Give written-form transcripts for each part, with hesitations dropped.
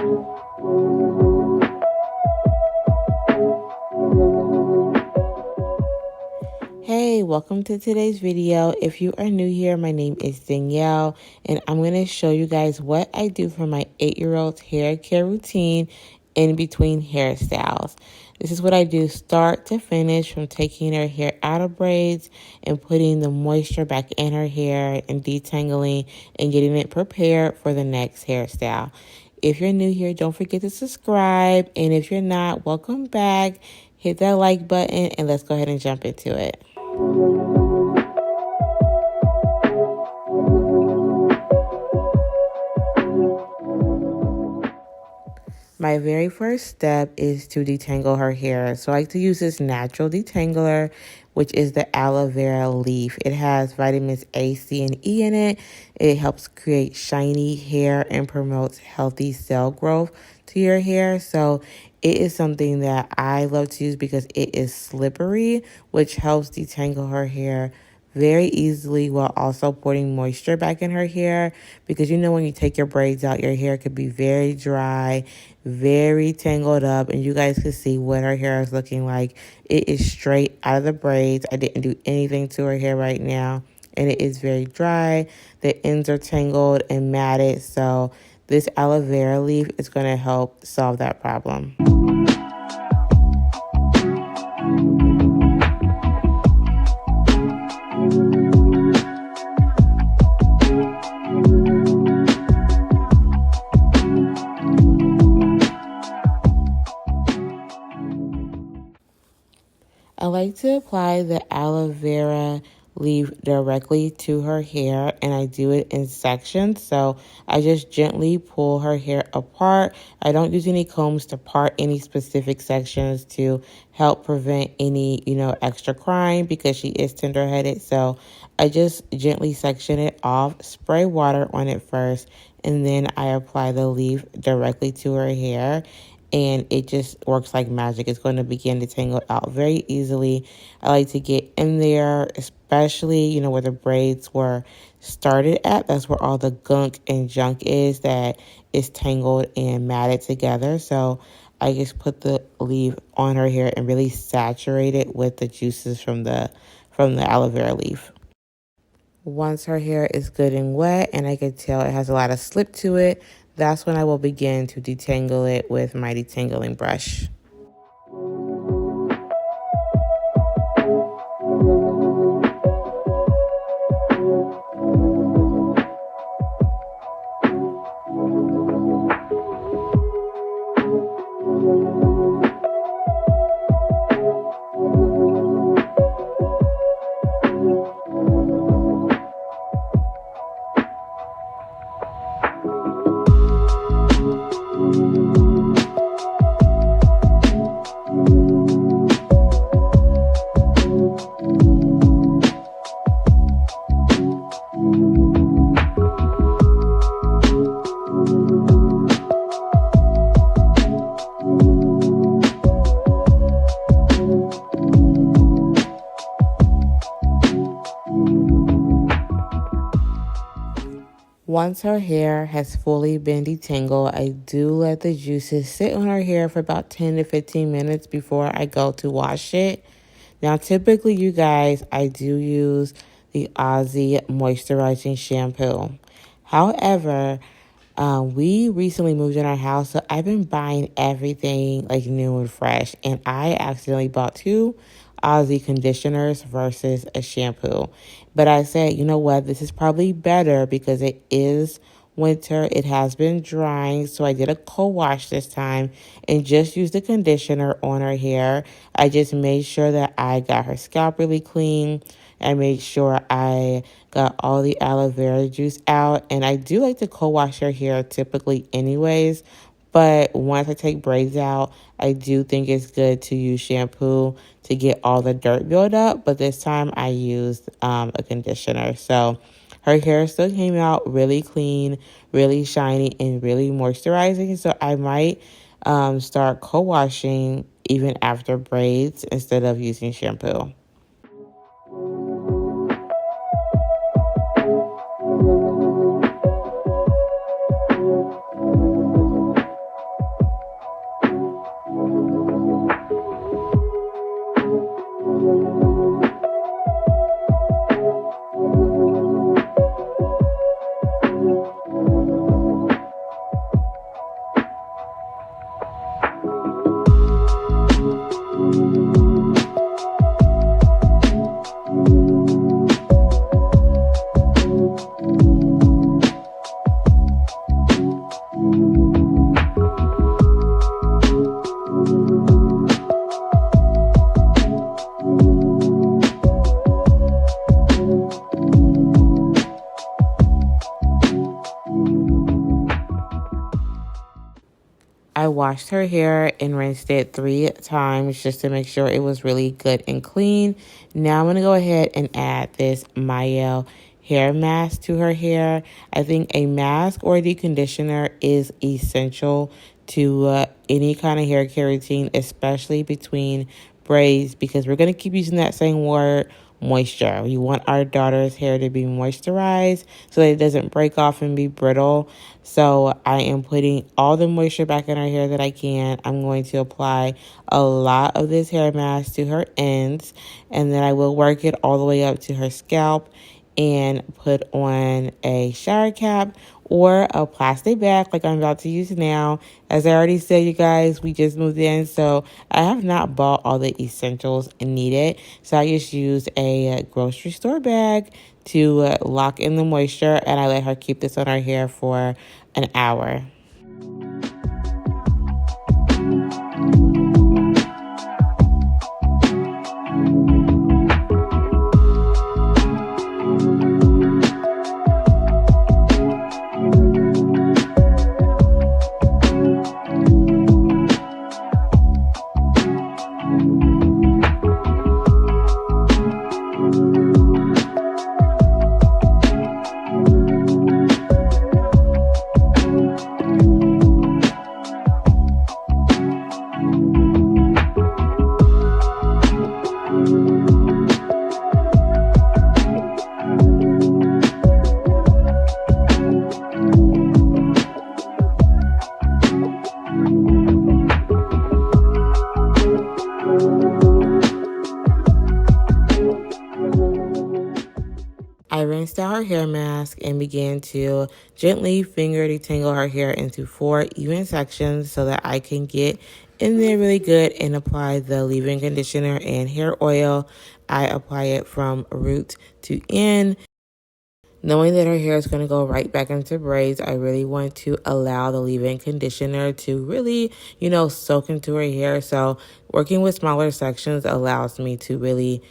Hey, welcome to today's video. If you are new here, my name is Danielle, and I'm going to show you guys what I do for my 8-year-old's hair care routine in between hairstyles. This is what I do start to finish, from taking her hair out of braids and putting the moisture back in her hair and detangling and getting it prepared for the next hairstyle. If you're new here, don't forget to subscribe, and if you're not, welcome back. Hit that like button and let's go ahead and jump into it. My very first step is to detangle her hair. So I like to use this natural detangler, which is the aloe vera leaf. It has vitamins A, C, and E in it. It helps create shiny hair and promotes healthy cell growth to your hair. So it is something that I love to use because it is slippery, which helps detangle her hair very easily while also putting moisture back in her hair, because you know when you take your braids out, your hair could be very dry, very tangled up, and you guys can see what her hair is looking like. It is straight out of the braids. I didn't do anything to her hair right now, and it is very dry. The ends are tangled and matted, so this aloe vera leaf is going to help solve that problem. I like to apply the aloe vera leaf directly to her hair, and I do it in sections. So I just gently pull her hair apart. I don't use any combs to part any specific sections to help prevent any, extra crying, because she is tender-headed. So I just gently section it off, spray water on it first, and then I apply the leaf directly to her hair. And it just works like magic. It's going to begin to tangle out very easily. I like to get in there, especially, where the braids were started at. That's where all the gunk and junk is that is tangled and matted together. So I just put the leaf on her hair and really saturate it with the juices from the aloe vera leaf. Once her hair is good and wet, and I can tell it has a lot of slip to it, that's when I will begin to detangle it with my detangling brush. Once her hair has fully been detangled, I do let the juices sit on her hair for about 10 to 15 minutes before I go to wash it. Now, typically, you guys, I do use the Aussie moisturizing shampoo. However, we recently moved in our house, so I've been buying everything like new and fresh, and I accidentally bought 2 Aussie conditioners versus a shampoo. But I said, you know what, this is probably better because it is winter. It has been drying, so I did a co-wash this time and just used the conditioner on her hair. I just made sure that I got her scalp really clean. I made sure I got all the aloe vera juice out, and I do like to co-wash her hair typically anyways. But once I take braids out, I do think it's good to use shampoo to get all the dirt built up. But this time I used a conditioner. So her hair still came out really clean, really shiny, and really moisturizing. So I might start co-washing even after braids instead of using shampoo. I washed her hair and rinsed it 3 times just to make sure it was really good and clean. Now I'm going to go ahead and add this Mayo hair mask to her hair. I think a mask or a deconditioner is essential to any kind of hair care routine, especially between braids, because we're going to keep using that same word, moisture. We want our daughter's hair to be moisturized so that it doesn't break off and be brittle. So I am putting all the moisture back in her hair that I can. I'm going to apply a lot of this hair mask to her ends, and then I will work it all the way up to her scalp and put on a shower cap or a plastic bag like I'm about to use now. As I already said, you guys, we just moved in, so I have not bought all the essentials needed. So I just used a grocery store bag to lock in the moisture, and I let her keep this on her hair for an hour. I rinsed out her hair mask and began to gently finger detangle her hair into 4 even sections so that I can get in there really good and apply the leave-in conditioner and hair oil. I apply it from root to end. Knowing that her hair is going to go right back into braids, I really want to allow the leave-in conditioner to really, soak into her hair. So working with smaller sections allows me to really,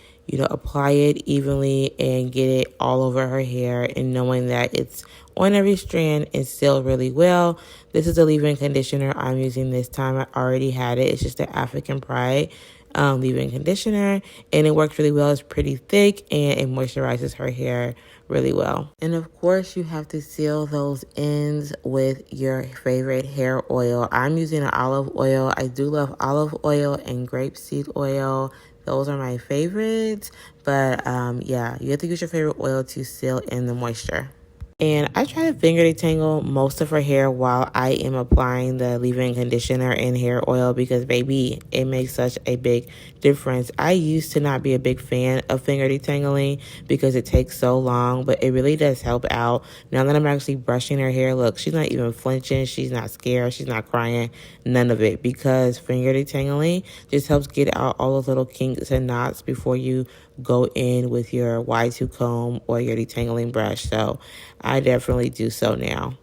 apply it evenly and get it all over her hair, and knowing that it's on every strand and still really well. This is a leave-in conditioner I'm using this time. I already had it. It's just the African Pride leave-in conditioner, and it works really well. It's pretty thick and it moisturizes her hair really well. And of course, you have to seal those ends with your favorite hair oil. I'm using an olive oil. I do love olive oil and grapeseed oil. Those are my favorites. But yeah, you have to use your favorite oil to seal in the moisture. And I try to finger detangle most of her hair while I am applying the leave-in conditioner and hair oil because, baby, it makes such a big difference. I used to not be a big fan of finger detangling because it takes so long, but it really does help out. Now that I'm actually brushing her hair, look, she's not even flinching. She's not scared. She's not crying. None of it, because finger detangling just helps get out all those little kinks and knots before you go in with your Y2 comb or your detangling brush. So I definitely do so now.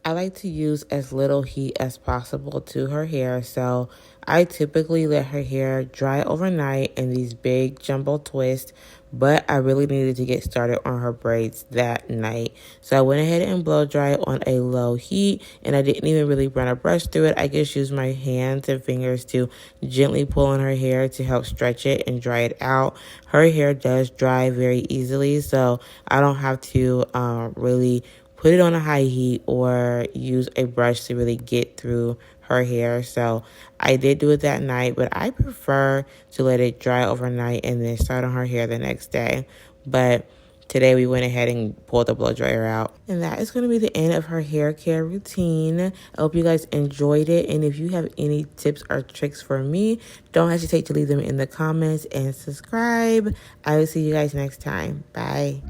I like to use as little heat as possible to her hair, so I typically let her hair dry overnight in these big jumbo twists, but I really needed to get started on her braids that night. So I went ahead and blow dry it on a low heat, and I didn't even really run a brush through it. I just used my hands and fingers to gently pull on her hair to help stretch it and dry it out. Her hair does dry very easily, so I don't have to really put it on a high heat or use a brush to really get through her hair. So I did do it that night, but I prefer to let it dry overnight and then start on her hair the next day. But today we went ahead and pulled the blow dryer out. And that is going to be the end of her hair care routine. I hope you guys enjoyed it. And if you have any tips or tricks for me, don't hesitate to leave them in the comments and subscribe. I will see you guys next time. Bye.